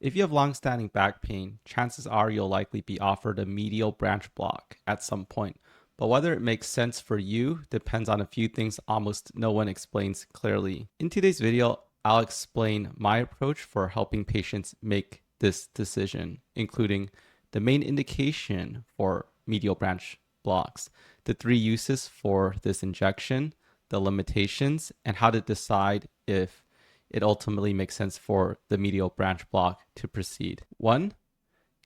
If you have long-standing back pain, chances are you'll likely be offered a medial branch block at some point. But whether it makes sense for you depends on a few things almost no one explains clearly. In today's video, I'll explain my approach for helping patients make this decision, including the main indication for medial branch blocks, the three uses for this injection, the limitations, and how to decide if it ultimately makes sense for the medial branch block to proceed. 1.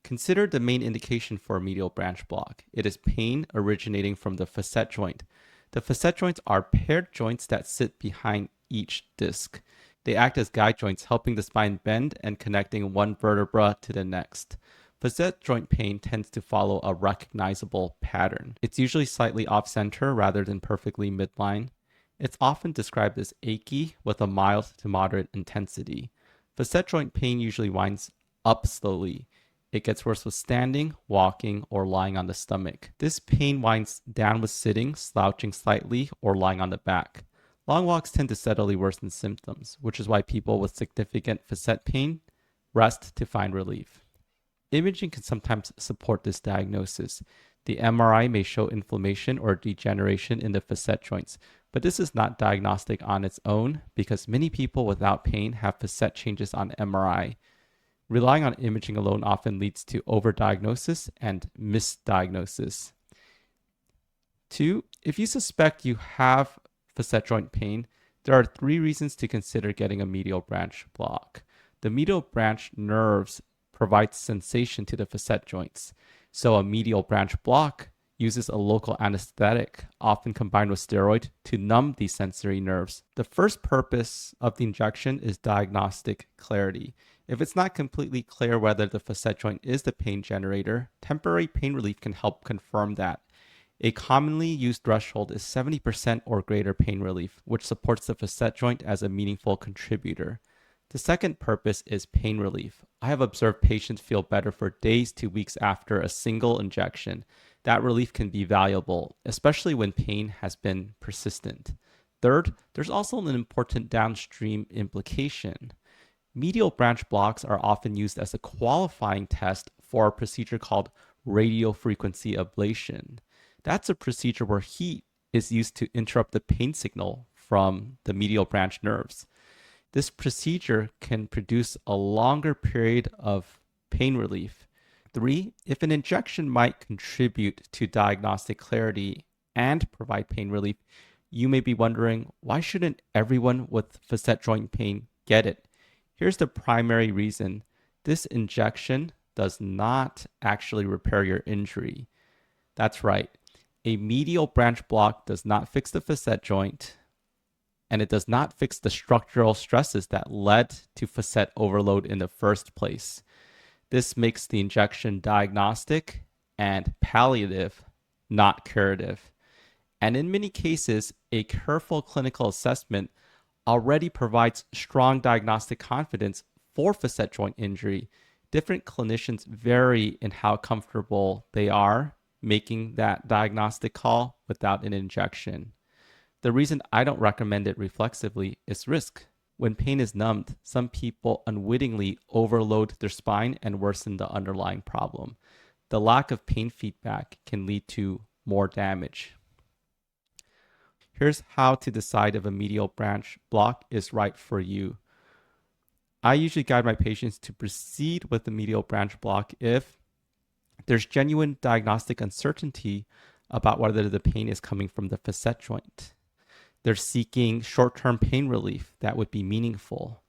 Consider the main indication for a medial branch block. It is pain originating from the facet joint. The facet joints are paired joints that sit behind each disc. They act as guide joints, helping the spine bend and connecting one vertebra to the next. Facet joint pain tends to follow a recognizable pattern. It's usually slightly off-center rather than perfectly midline. It's often described as achy with a mild to moderate intensity. Facet joint pain usually winds up slowly. It gets worse with standing, walking, or lying on the stomach. This pain winds down with sitting, slouching slightly, or lying on the back. Long walks tend to steadily worsen symptoms, which is why people with significant facet pain rest to find relief. Imaging can sometimes support this diagnosis. The MRI may show inflammation or degeneration in the facet joints, but this is not diagnostic on its own because many people without pain have facet changes on MRI. Relying on imaging alone often leads to overdiagnosis and misdiagnosis. 2. If you suspect you have facet joint pain, there are 3 reasons to consider getting a medial branch block. The medial branch nerves provide sensation to the facet joints, so a medial branch block uses a local anesthetic, often combined with steroid, to numb these sensory nerves. The first purpose of the injection is diagnostic clarity. If it's not completely clear whether the facet joint is the pain generator, temporary pain relief can help confirm that. A commonly used threshold is 70% or greater pain relief, which supports the facet joint as a meaningful contributor. The second purpose is pain relief. I have observed patients feel better for days to weeks after a single injection. That relief can be valuable, especially when pain has been persistent. Third, there's also an important downstream implication. Medial branch blocks are often used as a qualifying test for a procedure called radiofrequency ablation. That's a procedure where heat is used to interrupt the pain signal from the medial branch nerves. This procedure can produce a longer period of pain relief. 3. If an injection might contribute to diagnostic clarity and provide pain relief, you may be wondering, why shouldn't everyone with facet joint pain get it? Here's the primary reason. This injection does not actually repair your injury. That's right. A medial branch block does not fix the facet joint, and it does not fix the structural stresses that led to facet overload in the first place. This makes the injection diagnostic and palliative, not curative. And in many cases, a careful clinical assessment already provides strong diagnostic confidence for facet joint injury. Different clinicians vary in how comfortable they are making that diagnostic call without an injection. The reason I don't recommend it reflexively is risk. When pain is numbed, some people unwittingly overload their spine and worsen the underlying problem. The lack of pain feedback can lead to more damage. Here's how to decide if a medial branch block is right for you. I usually guide my patients to proceed with the medial branch block if there's genuine diagnostic uncertainty about whether the pain is coming from the facet joint. They're seeking short-term pain relief that would be meaningful,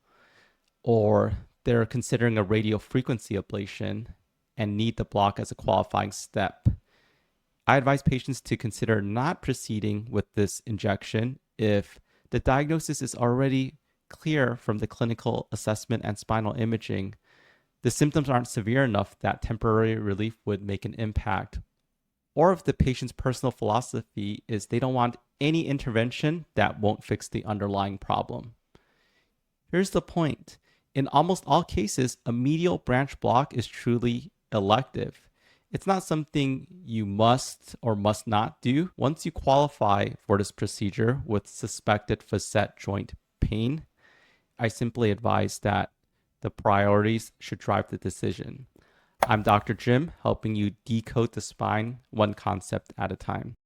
or they're considering a radiofrequency ablation and need the block as a qualifying step. I advise patients to consider not proceeding with this injection if the diagnosis is already clear from the clinical assessment and spinal imaging. The symptoms aren't severe enough that temporary relief would make an impact, or if the patient's personal philosophy is they don't want any intervention that won't fix the underlying problem. Here's the point. In almost all cases, a medial branch block is truly elective. It's not something you must or must not do. Once you qualify for this procedure with suspected facet joint pain, I simply advise that The priorities should drive the decision. I'm Dr. Jim, helping you decode the spine one concept at a time.